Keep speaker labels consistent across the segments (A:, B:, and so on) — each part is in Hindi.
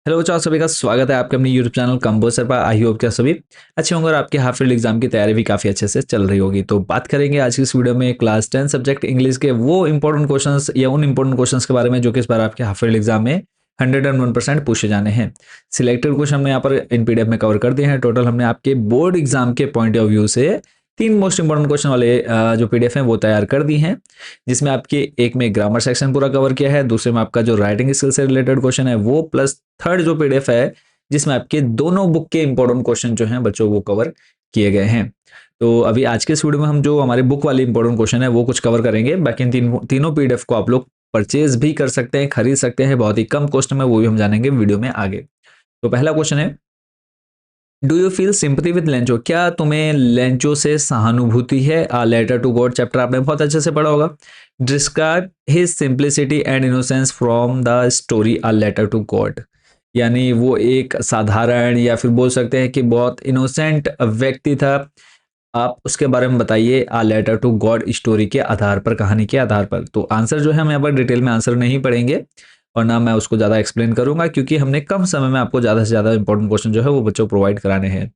A: हेलो बच्चों, आप सभी का स्वागत है आपके अपने यूट्यूब चैनल कंपोजर पर। आई होप कि आप सभी अच्छे होंगे और आपके हाफ ईयरली एग्जाम की तैयारी भी काफ़ी अच्छे से चल रही होगी। तो बात करेंगे आज की इस वीडियो में क्लास 10 सब्जेक्ट इंग्लिश के वो इंपॉर्टेंट क्वेश्चंस या उन इंपॉर्टेंट क्वेश्चंस के बारे में जो कि इस बार आपके हाफ ईयरली एग्जाम में 101% पूछे जाने हैं। सिलेक्टेड क्वेश्चन हमने यहाँ पर इन पीडीएफ में कवर कर दिए हैं। टोटल हमने आपके बोर्ड एग्जाम के पॉइंट ऑफ व्यू से 3 मोस्ट इंपॉर्टेंट क्वेश्चन वाले जो पीडीएफ हैं वो तैयार कर दी हैं, जिसमें आपके एक में ग्रामर सेक्शन पूरा कवर किया है, दूसरे में आपका जो राइटिंग स्किल से रिलेटेड क्वेश्चन है वो, प्लस थर्ड जो पीडीएफ है जिसमें आपके दोनों बुक के इंपॉर्टेंट क्वेश्चन जो हैं बच्चों वो कवर किए गए हैं। तो अभी आज के इस वीडियो में हम जो हमारे बुक वाले इंपॉर्टेंट क्वेश्चन है वो कुछ कवर करेंगे। बाकी इन तीनों पीडीएफ को आप लोग परचेज भी कर सकते हैं, खरीद सकते हैं बहुत ही कम कॉस्ट में, वो भी हम जानेंगे वीडियो में आगे। तो पहला क्वेश्चन है, do you feel sympathy with Lencho? क्या तुम्हें लेंचो से सहानुभूति है? A letter to God chapter आपने बहुत अच्छे से पढ़ा होगा। Describe his simplicity and innocence from the story a letter to God. यानी वो एक साधारण या फिर बोल सकते हैं कि बहुत इनोसेंट व्यक्ति था। आप उसके बारे में बताइए a letter to God story के आधार पर, कहानी के आधार पर। तो आंसर जो है हम यहाँ पर डिटेल में आंसर नहीं पढ़ेंगे और ना मैं उसको ज़्यादा एक्सप्लेन करूंगा, क्योंकि हमने कम समय में आपको ज़्यादा से ज़्यादा इंपॉर्टेंट क्वेश्चन जो है वो बच्चों को प्रोवाइड कराने हैं।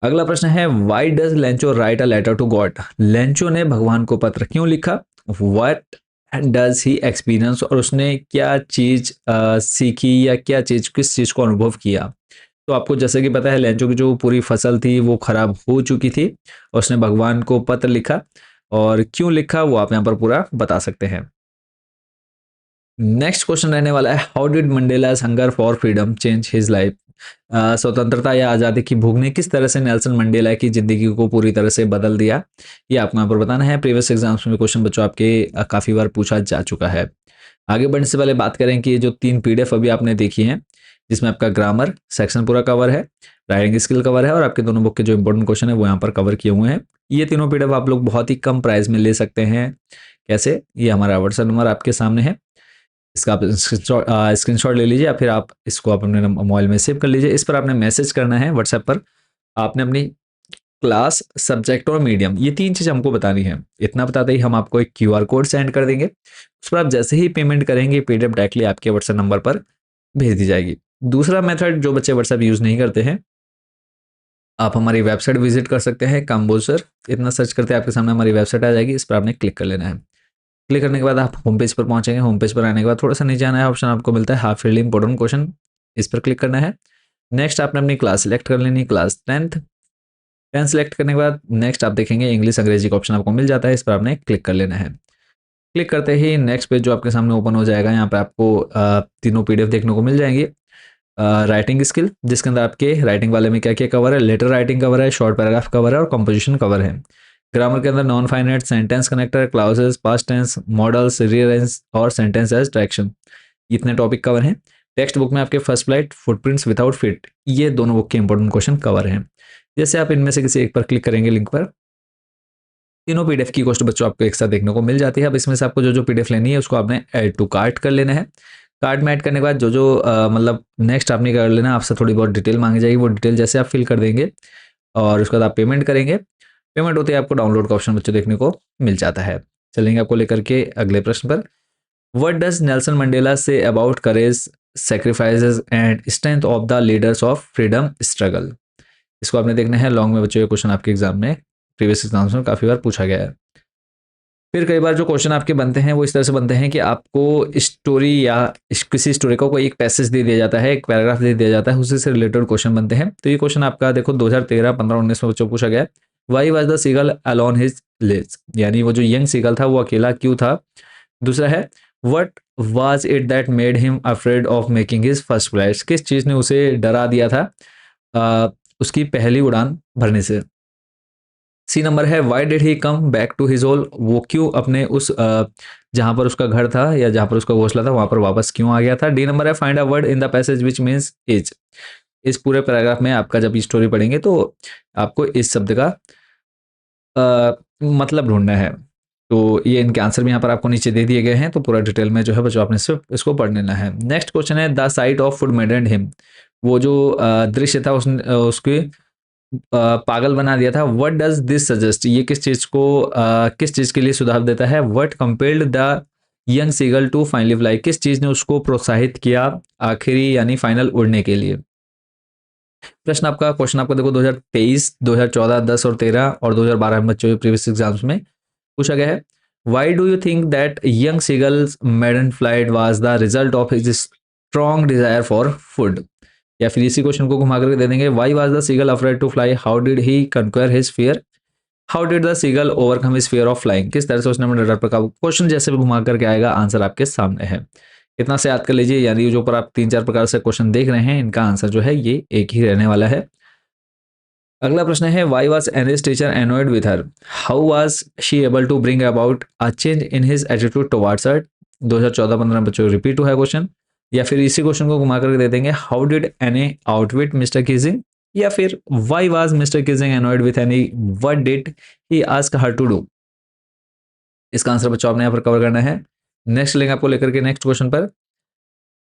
A: अगला प्रश्न है, why does Lencho write a letter to God? Lencho ने भगवान को पत्र क्यों लिखा? What does he experience? और उसने क्या चीज सीखी या क्या चीज, किस चीज को अनुभव किया? तो आपको जैसे कि पता है, लेंचो की जो पूरी फसल थी वो खराब हो चुकी थी और उसने भगवान को पत्र लिखा, और क्यों लिखा वो आप यहाँ पर पूरा बता सकते हैं। नेक्स्ट क्वेश्चन रहने वाला है, how did Mandela's hunger for freedom change his life? स्वतंत्रता या आज़ादी की भूख ने किस तरह से नेल्सन मंडेला की जिंदगी को पूरी तरह से बदल दिया, ये आपको यहाँ पर बताना है। प्रीवियस एग्जाम्स में क्वेश्चन बच्चों आपके काफ़ी बार पूछा जा चुका है। आगे बढ़ने से पहले बात करें कि ये जो 3 पीडीएफ अभी आपने देखी हैं, जिसमें आपका ग्रामर सेक्शन पूरा कवर है, राइटिंग स्किल कवर है और आपके दोनों बुक के जो इंपॉर्टेंट क्वेश्चन है वो यहाँ पर कवर किए हुए हैं। ये तीनों पीडीएफ आप लोग बहुत ही कम प्राइस में ले सकते हैं। कैसे? ये हमारा व्हाट्सएप नंबर आपके सामने है, इसका आप स्क्रीनशॉट ले लीजिए या फिर आप इसको आप अपने मोबाइल में सेव कर लीजिए। इस पर आपने मैसेज करना है व्हाट्सएप पर, आपने अपनी क्लास, सब्जेक्ट और मीडियम, ये 3 चीज़ हमको बतानी है। इतना बताते ही हम आपको एक क्यूआर कोड सेंड कर देंगे, उस पर आप जैसे ही पेमेंट करेंगे पीडीएफ डायरेक्टली आपके व्हाट्सएप नंबर पर भेज दी जाएगी। दूसरा मेथड, जो बच्चे व्हाट्सएप यूज़ नहीं करते हैं, आप हमारी वेबसाइट विजिट कर सकते हैं, कंपोजर इतना सर्च करते हैं आपके सामने हमारी वेबसाइट आ जाएगी, इस पर आपने क्लिक कर लेना है। क्लिक करने के बाद आप होम पेज पर पहुंचेंगे। होम पेज पर आने के बाद थोड़ा सा नीचे आना है, ऑप्शन आपको मिलता है हाफ ईयरली इंपॉर्टेंट क्वेश्चन, इस पर क्लिक करना है। नेक्स्ट आपने अपनी क्लास सेलेक्ट कर लेनी है, क्लास 10th सेलेक्ट करने के बाद नेक्स्ट आप देखेंगे इंग्लिश अंग्रेजी का ऑप्शन आपको मिल जाता है, इस पर आपने क्लिक कर लेना है। क्लिक करते ही नेक्स्ट पेज जो आपके सामने ओपन हो जाएगा, यहाँ पे आपको तीनों पीडीएफ देखने को मिल जाएंगे। राइटिंग स्किल, जिसके अंदर आपके राइटिंग वाले में क्या क्या कवर है, लेटर राइटिंग कवर है, शॉर्ट पैराग्राफ कवर है और कंपोजिशन कवर है। ग्रामर के अंदर non finite, sentence connector, clauses, past tense, modals, rearrange और सेंटेंस एज डायरेक्शन, इतने टॉपिक कवर हैं। टेक्स्ट बुक में आपके first flight, footprints without feet, ये दोनों बुक के इंपॉर्टेंट क्वेश्चन कवर हैं। जैसे आप इनमें से किसी एक पर क्लिक करेंगे लिंक पर, तीनों पीडीएफ की कॉस्ट बच्चों आपको एक साथ देखने को मिल जाती है। अब इसमें से आपको जो जो पीडीएफ लेनी है उसको आपने ऐड टू कार्ट कर लेना है। कार्ट में ऐड करने के बाद जो जो मतलब नेक्स्ट आपने कर लेना, आपसे थोड़ी बहुत डिटेल मांगी जाएगी, वो डिटेल जैसे आप फिल कर देंगे और उसके बाद आप पेमेंट करेंगे। पेमेंट होते ही आपको डाउनलोड का ऑप्शन बच्चों देखने को मिल जाता है। चलेंगे आपको लेकर के अगले प्रश्न पर, what does Nelson Mandela say about courage, sacrifices and strength of the leaders of freedom struggle? इसको आपने देखना है लॉन्ग में बच्चों, ये क्वेश्चन आपके एग्जाम में, प्रीवियस एग्जाम्स में काफ़ी बार पूछा गया है। फिर कई बार जो क्वेश्चन आपके बनते हैं वो इस तरह से बनते हैं कि आपको स्टोरी या किसी स्टोरी का कोई एक पैसेज दे दिया जाता है, एक पैराग्राफ दे दिया जाता है, उसी से रिलेटेड क्वेश्चन बनते हैं। तो ये क्वेश्चन आपका देखो 2013, 15, 19 में बच्चों पूछा गया है। Why was the seagull alone his ledge? यानी वो जो यंग सीगल था वो अकेला क्यों था? दूसरा है, what was it that made him afraid of making his first flight? किस चीज़ ने उसे डरा दिया था उसकी पहली उड़ान भरने से? सी नंबर है, why did he come back to his hole? वो क्यों अपने उस जहां पर उसका घर था या जहां पर उसका घोंसला था वहां पर वापस क्यों आ गया था? डी नंबर है, find a word in the passage which means is? इस पूरे पैराग्राफ में आपका जब स्टोरी पढ़ेंगे तो आपको इस शब्द का मतलब ढूंढना है। तो ये इनके आंसर भी यहाँ पर आपको नीचे दे दिए गए हैं, तो पूरा डिटेल में जो है बच्चों आपने सिर्फ इसको पढ़ लेना है। नेक्स्ट क्वेश्चन है, the sight of food maddened him? वो जो दृश्य था उसके पागल बना दिया था। What does this suggest? ये किस चीज को किस चीज के लिए सुझाव देता है? What compelled the young seagull to finally fly, किस चीज ने उसको प्रोत्साहित किया आखिरी यानी फाइनल उड़ने के लिए। क्वेश्चन आपका देखो 2023, 2014, 10 और 13 और 2012 में बच्चों के प्रीवियस एग्जाम्स में पूछा गया है। Why do you think that young seagull's maiden flight was the result of his strong desire for food. या फिर इसी क्वेश्चन को घुमा करके दे देंगे, why was the seagull afraid to fly, how did he conquer his fear, how did the seagull overcome his fear of flying, किस तरह से उसने अपने डर पर काबू। क्वेश्चन जैसे भी घुमा करके आएगा आंसर आपके सामने है। इतना से याद कर लीजिए, यानी जो ऊपर आप 3-4 प्रकार से क्वेश्चन देख रहे हैं इनका आंसर जो है ये एक ही रहने वाला है। अगला प्रश्न है, why was Annie's teacher annoyed with her, how was she able to bring about a change in his attitude towards her. 2014-15 बच्चों रिपीट हुआ है क्वेश्चन। या फिर इसी क्वेश्चन को घुमा करके दे देंगे, how did Annie outwit mister Keesing, या फिर why was mister Keesing annoyed with Annie, what did he ask her to do. इसका आंसर बच्चों आपने यहाँ पर कवर करना है। नेक्स्ट लिंक आपको लेकर के नेक्स्ट क्वेश्चन पर।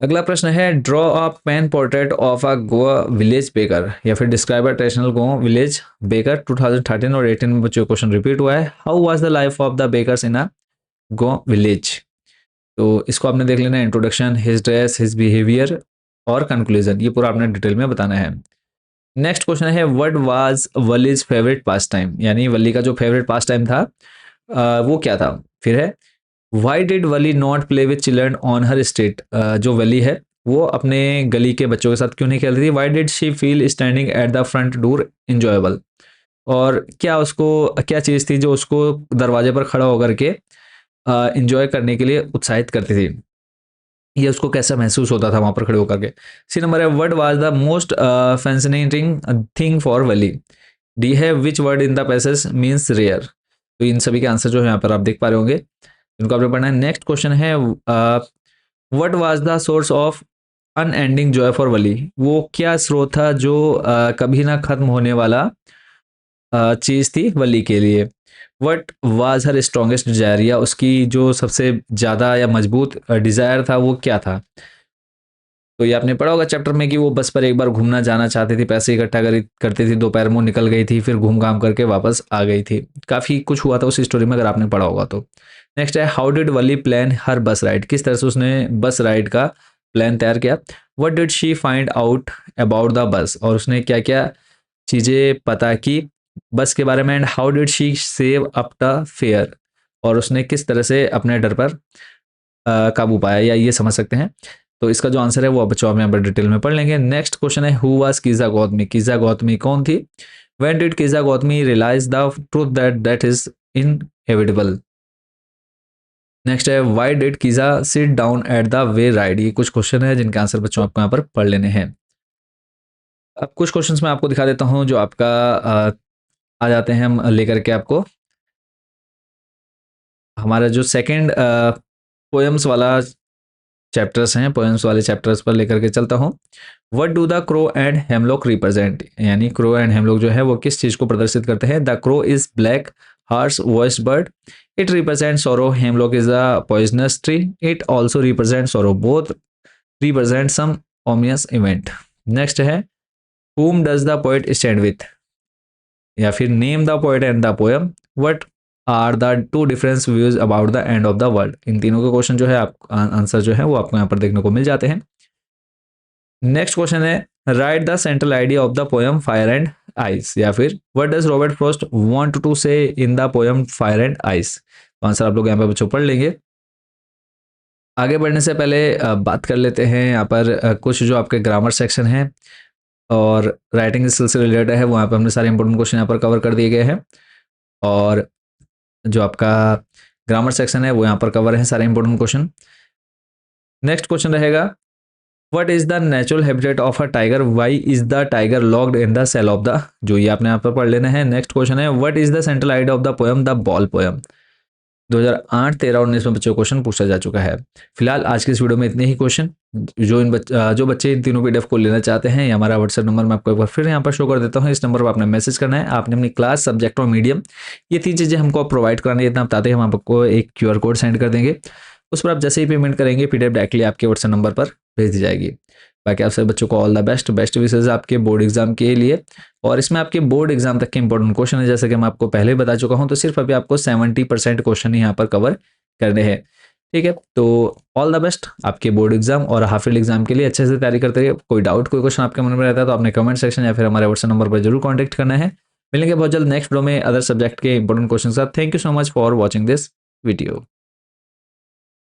A: अगला प्रश्न है, draw a pen portrait of a Goa village baker, या फिर describe a traditional Goa village baker. 2013 और 18 में बच्चों क्वेश्चन रिपीट हुआ है, how was the life of the bakers in a Goa village. तो इसको आपने देख लेना है, introduction, his dress, his behaviour और कंक्लूजन, ये पूरा आपने डिटेल में बताना है। नेक्स्ट क्वेश्चन है, what was Valli's favourite pass time, यानी वली का जो फेवरेट पास टाइम था वो क्या था। फिर है, why did Wali not play with children on her street, जो वली है वो अपने गली के बच्चों के साथ क्यों नहीं खेलती थी। Why did she feel standing at the front door enjoyable, और क्या उसको क्या चीज़ थी जो उसको दरवाजे पर खड़ा होकर के इंजॉय करने के लिए उत्साहित करती थी, ये उसको कैसा महसूस होता था वहां पर खड़े होकर के। सी नंबर है, what was the most fascinating thing for Valli. D है, which word in the passage means rare. तो इन सभी के आंसर जो है यहाँ पर आप देख पा रहे होंगे, इनको आपने पढ़ना है। नेक्स्ट क्वेश्चन है, what was the source of unending joy for Valli, वो क्या स्रोत था जो कभी ना खत्म होने वाला चीज थी वली के लिए। What was her strongest desire, या उसकी जो सबसे ज्यादा या मजबूत डिजायर था वो क्या था। तो ये आपने पढ़ा होगा चैप्टर में कि वो बस पर एक बार घूमना जाना चाहती थी, पैसे इकट्ठा करती थी, दोपहर में निकल गई थी, फिर घूम घाम करके वापस आ गई थी। काफ़ी कुछ हुआ था उस स्टोरी में, अगर आपने पढ़ा होगा तो। नेक्स्ट है, हाउ डिड वली प्लान हर बस राइड, किस तरह से उसने बस राइड का प्लान तैयार किया। What did she find out about the bus, और उसने क्या क्या चीज़ें पता की बस के बारे में। And how did she save up the fair, और उसने किस तरह से अपने डर पर काबू पाया, या ये समझ सकते हैं। तो इसका जो आंसर है वो बच्चों आप यहाँ पर डिटेल में पढ़ लेंगे। नेक्स्ट क्वेश्चन है, हु वाज कीजा गौतमी, कीजा गौतमी कौन थी। When did Kisa Gotami realise the truth that that is inevitable. Next है, why did Kisa sit down at the wayside. ये कुछ क्वेश्चन है जिनके आंसर बच्चों आपको यहाँ पर पढ़ लेने हैं। अब कुछ क्वेश्चंस मैं आपको दिखा देता हूँ जो आपका आ जाते हैं हम लेकर के आपको। हमारा जो सेकंड पोएम्स वाला चैप्टर्स हैं, पोएम्स वाले चैप्टर्स पर लेकर के चलता हूँ। What do the crow and hemlock represent, यानी क्रो एंड हेमलॉक जो है वो किस चीज को प्रदर्शित करते हैं। The crow is black harsh voiced bird, it represent sorrow, hemlock is a poisonous tree, it also represent sorrow, both represent some ominous event. Next है, whom does the poet stand with, या फिर name the poet and the poem, what are the two difference views about the end of the world. इन तीनों के क्वेश्चन जो है आप आंसर जो है वो आपको यहाँ पर देखने को मिल जाते हैं। नेक्स्ट क्वेश्चन है, write the central idea of the poem fire and ice, या फिर what does Robert Frost want to say in the poem fire and ice. तो आंसर आप लोग यहाँ पर बच्चों पढ़ लेंगे। आगे बढ़ने से पहले बात कर लेते हैं यहाँ पर कुछ जो आपके ग्रामर सेक्शन है और राइटिंग स्किल से रिलेटेड है, वहाँ पर हमने सारे इंपॉर्टेंट क्वेश्चन यहाँ पर कवर कर दिए गए हैं। और जो आपका ग्रामर सेक्शन है वो यहाँ पर कवर है सारे इंपॉर्टेंट क्वेश्चन। नेक्स्ट क्वेश्चन रहेगा, what is the natural habitat of a tiger, why is the tiger locked in the cell of the, जो ये आपने यहाँ पर पढ़ लेना है। नेक्स्ट क्वेश्चन है, what is the central idea of the poem the ball poem. 2008, 13 और 19 में बच्चों को क्वेश्चन पूछा जा चुका है। फिलहाल आज की इस वीडियो में इतने ही क्वेश्चन। जो बच्चे इन तीनों पीडीएफ को लेना चाहते हैं, या हमारा व्हाट्सएप नंबर मैं आपको एक बार फिर यहाँ पर शो कर देता हूँ। इस नंबर पर आपने मैसेज करना है, आपने अपनी क्लास, सब्जेक्ट और मीडियम, ये 3 चीज़ें हमको प्रोवाइड करानी है। इतना बताते हैं, हम आपको एक QR कोड सेंड कर देंगे, उस पर आप जैसे ही पेमेंट करेंगे पीडीएफ डायरेक्टली आपके व्हाट्सएप नंबर पर भेज दी जाएगी। बाकी आप सभी बच्चों को ऑल द बेस्ट विशेष आपके बोर्ड एग्जाम के लिए। और इसमें आपके बोर्ड एग्जाम तक के इंपॉर्टेंट क्वेश्चन है, जैसे कि मैं आपको पहले ही बता चुका हूँ। तो सिर्फ अभी आपको 70% क्वेश्चन ही यहाँ पर कवर करने हैं। ठीक है, तो ऑल द बेस्ट आपके बोर्ड एग्जाम और हाफ ईयरली एग्जाम के लिए। अच्छे से तैयारी करते रहिए। कोई डाउट, कोई क्वेश्चन आपके मन में रहता है तो आपने कमेंट सेक्शन या फिर हमारे व्हाट्सएप नंबर पर जरूर कॉन्टैक्ट करना है। मिलेंगे बहुत जल्द नेक्स्ट वीडियो में अदर सब्जेक्ट के इंपॉर्टेंट क्वेश्चन के साथ। Thank you so much for watching this video.